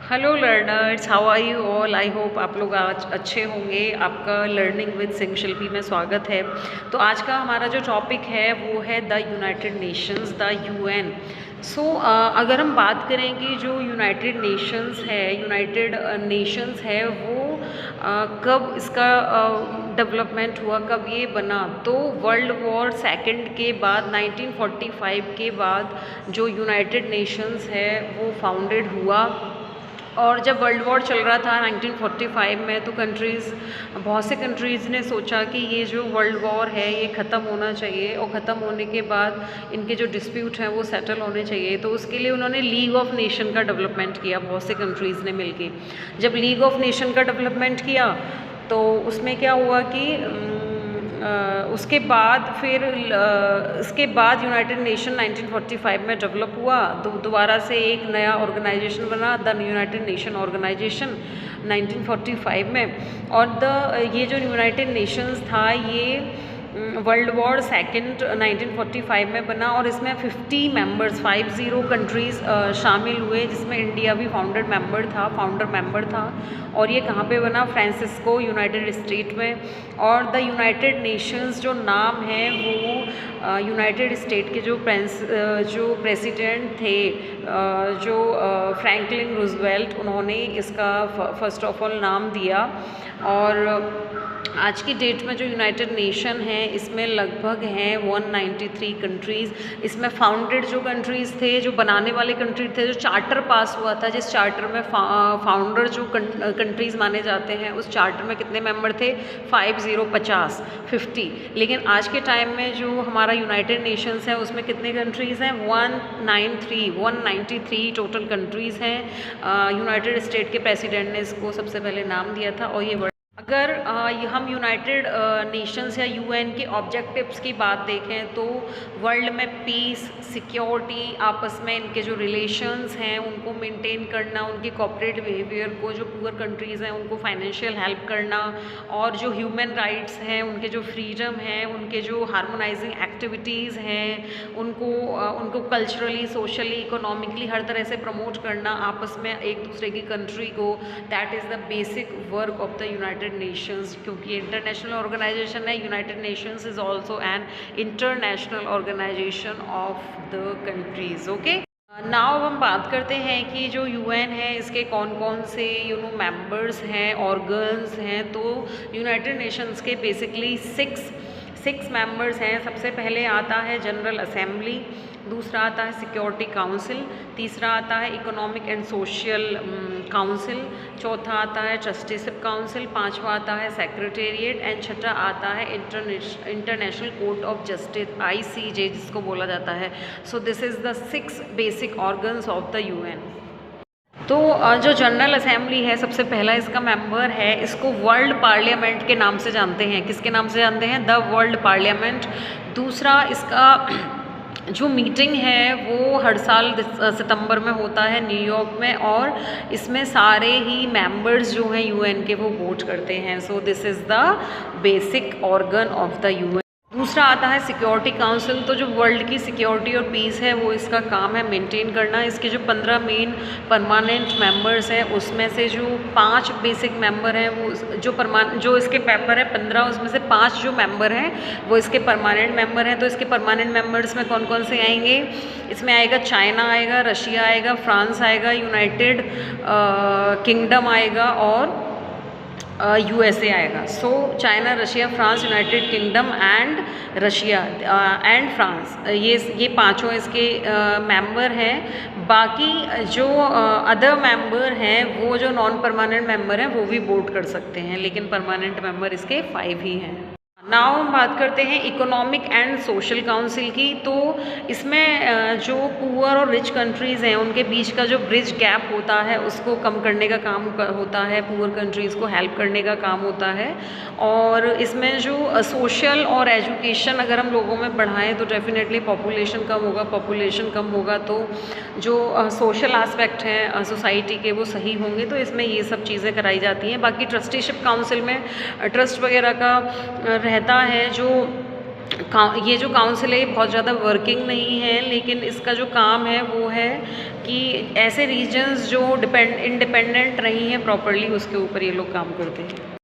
Hello learners, how are you all. I hope आप लोग आज अच्छे होंगे। आपका लर्निंग विद सिंह शिल्पी में स्वागत है। तो आज का हमारा जो टॉपिक है वो है the United Nations, the UN. अगर हम बात करें कि जो यूनाइटेड नेशंस है वो कब इसका डेवलपमेंट हुआ, कब ये बना, तो वर्ल्ड वॉर सेकंड के बाद 1945 के बाद जो यूनाइटेड नेशंस है वो फाउंडेड हुआ। और जब वर्ल्ड वॉर चल रहा था 1945 में, तो बहुत से कंट्रीज़ ने सोचा कि ये जो वर्ल्ड वॉर है ये ख़त्म होना चाहिए, और ख़त्म होने के बाद इनके जो डिस्प्यूट हैं वो सेटल होने चाहिए। तो उसके लिए उन्होंने लीग ऑफ नेशन का डेवलपमेंट किया, बहुत से कंट्रीज़ ने मिलके। जब लीग ऑफ नेशन का डेवलपमेंट किया तो उसमें क्या हुआ कि उसके बाद यूनाइटेड नेशन 1945 में डेवलप हुआ। दोबारा से एक नया ऑर्गेनाइजेशन बना, द यूनाइटेड नेशन ऑर्गेनाइजेशन 1945 में। और ये जो यूनाइटेड नेशंस था ये वर्ल्ड वॉर सेकंड 1945 में बना, और इसमें 50 कंट्रीज़ शामिल हुए, जिसमें इंडिया भी फाउंडर मेंबर था। और ये कहाँ पे बना? फ्रांसिस्को, यूनाइटेड स्टेट में। और द यूनाइटेड नेशंस जो नाम है वो यूनाइटेड स्टेट के जो प्रेसिडेंट थे, जो फ्रैंकलिन रूजवेल्ट, उन्होंने इसका फर्स्ट ऑफ ऑल नाम दिया। और आज की डेट में जो यूनाइटेड नेशन है इसमें लगभग हैं 193 कंट्रीज़। इसमें फाउंडेड जो कंट्रीज़ थे, जो बनाने वाले कंट्री थे, जो चार्टर पास हुआ था, जिस चार्टर में फाउंडर जो कंट्रीज़ माने जाते हैं, उस चार्टर में कितने मेंबर थे? 50। लेकिन आज के टाइम में जो हमारा यूनाइटेड नेशंस है उसमें कितने कंट्रीज़ हैं? 193 टोटल कंट्रीज़ हैं। यूनाइटेड स्टेट के प्रेसिडेंट ने इसको सबसे पहले नाम दिया था। और ये अगर हम यूनाइटेड नेशंस या यूएन के ऑब्जेक्टिव्स की बात देखें तो वर्ल्ड में पीस, सिक्योरिटी, आपस में इनके जो रिलेशंस हैं उनको मेंटेन करना, उनकी कॉर्पोरेट बिहेवियर को, जो पुअर कंट्रीज़ हैं उनको फाइनेंशियल हेल्प करना, और जो ह्यूमन राइट्स हैं, उनके जो फ्रीडम हैं, उनके जो हार्मोनाइजिंग एक्टिविटीज़ हैं, उनको कल्चरली, सोशली, इकोनॉमिकली हर तरह से प्रमोट करना आपस में एक दूसरे की कंट्री को, that is the basic work of the United Nations. क्योंकि इंटरनेशनल ऑर्गेनाइजेशन है, United Nations is also an international organisation of the countries. Okay, now हम बात करते हैं कि जो यूएन है इसके कौन कौन से मेंबर्स हैं, ऑर्गन्स हैं। तो यूनाइटेड नेशंस के बेसिकली सिक्स मेंबर्स हैं। सबसे पहले आता है जनरल असेंबली, दूसरा आता है सिक्योरिटी काउंसिल, तीसरा आता है इकोनॉमिक एंड सोशल काउंसिल, चौथा आता है ट्रस्टीशिप काउंसिल, पांचवा आता है सेक्रेटेरिएट, एंड छठा आता है international Court of justice, ICJ जिसको बोला जाता है। So this is the 6 basic organs of the UN. तो जो जनरल असेंबली है, सबसे पहला इसका मेंबर है, इसको वर्ल्ड पार्लियामेंट के नाम से जानते हैं। किसके नाम से जानते हैं? The world parliament. दूसरा, इसका जो मीटिंग है वो हर साल सितंबर में होता है न्यूयॉर्क में, और इसमें सारे ही मेंबर्स जो हैं यूएन के वो वोट करते हैं। So this is the basic organ of the UN. दूसरा आता है सिक्योरिटी काउंसिल। तो जो वर्ल्ड की सिक्योरिटी और पीस है वो इसका काम है मेंटेन करना। इसके जो 15 मेन परमानेंट मेंबर्स हैं उसमें से जो 5 बेसिक मेंबर हैं वो जो इसके पेपर है 15, उसमें से 5 जो मेंबर हैं वो इसके परमानेंट मेंबर हैं। तो इसके परमानेंट मेंबर्स में कौन कौन से आएंगे? इसमें आएगा चाइना आएगा, रशिया आएगा, फ्रांस आएगा, यूनाइटेड किंगडम आएगा, और USA आएगा। So China, Russia, France, United kingdom and Russia and France, ये पांचों इसके मेंबर हैं। बाकी जो अदर मेंबर हैं वो जो नॉन परमानेंट मेंबर हैं वो भी वोट कर सकते हैं, लेकिन परमानेंट मेंबर इसके 5 ही हैं। नाउ हम बात करते हैं इकोनॉमिक एंड सोशल काउंसिल की। तो इसमें जो पुअर और रिच कंट्रीज़ हैं उनके बीच का जो ब्रिज गैप होता है उसको कम करने का काम होता है, पुअर कंट्रीज़ को हेल्प करने का काम होता है। और इसमें जो सोशल और एजुकेशन अगर हम लोगों में बढ़ाएं तो डेफिनेटली पॉपुलेशन कम होगा तो जो सोशल एस्पेक्ट हैं सोसाइटी के वो सही होंगे। तो इसमें ये सब चीज़ें कराई जाती हैं। बाकी ट्रस्टीशिप काउंसिल में ट्रस्ट वगैरह का रहता है, जो ये जो काउंसिल है बहुत ज़्यादा वर्किंग नहीं है, लेकिन इसका जो काम है वो है कि ऐसे रीजन्स जो इंडिपेंडेंट नहीं है प्रॉपरली, उसके ऊपर ये लोग काम करते हैं।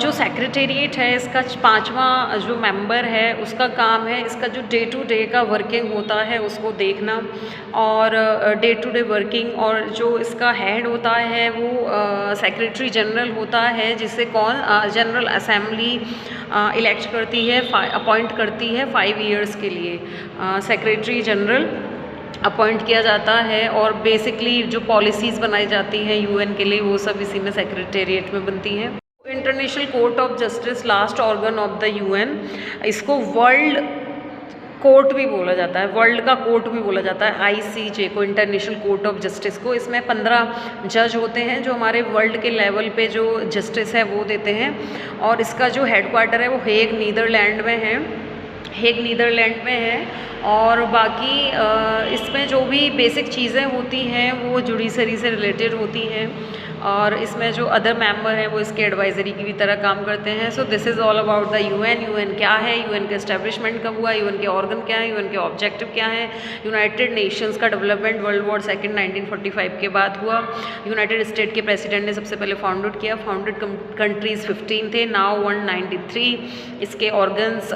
जो सेक्रेटेरिएट है इसका 5वां जो मेंबर है उसका काम है इसका जो डे टू डे का वर्किंग होता है उसको देखना, और डे टू डे वर्किंग, और जो इसका हेड होता है वो सेक्रेटरी जनरल होता है, जिसे कौन जनरल असेंबली इलेक्ट करती है, अपॉइंट करती है 5 ईयर्स के लिए। सेक्रेटरी जनरल अपॉइंट किया जाता है और बेसिकली जो पॉलिसीज़ बनाई जाती हैं यूएन के लिए वो सब इसी में सेक्रेटेरिएट में बनती हैं। International Court of justice last organ of the UN, इसको वर्ल्ड कोर्ट भी बोला जाता है, वर्ल्ड का कोर्ट भी बोला जाता है, आईसीजे को, इंटरनेशनल कोर्ट ऑफ जस्टिस को। इसमें 15 जज होते हैं जो हमारे वर्ल्ड के लेवल पे जो जस्टिस है वो देते हैं, और इसका जो हेडक्वार्टर है वो हेग नीदरलैंड में है, हेग नीदरलैंड में है। और बाकी इसमें जो भी बेसिक चीज़ें होती हैं वो जुडिशरी से रिलेटेड होती हैं, और इसमें जो अदर मेंबर हैं वो इसके एडवाइजरी की भी तरह काम करते हैं। So this is all about the UN. UN क्या है, यूएन का एस्टेब्लिशमेंट कब हुआ, यूएन के ऑर्गन क्या है, यूएन के ऑब्जेक्टिव क्या है। यूनाइटेड नेशंस का डेवलपमेंट वर्ल्ड वॉर सेकेंड 1945 के बाद हुआ। यूनाइटेड स्टेट के प्रेसिडेंट ने सबसे पहले फाउंडेड किया, फाउंडेड कंट्रीज़ 15 थे, नाउ 193। इसके organs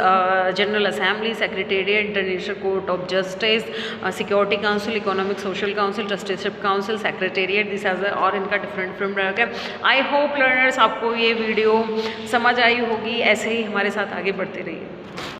General Assembly, secretariat, International Court of Justice, Security Council, Economic Social Council, Trusteeship Council, secretariat, this as और इनका डिफरेंट है। आई होप लर्नर्स आपको ये वीडियो समझ आई होगी, ऐसे ही हमारे साथ आगे बढ़ते रहिए।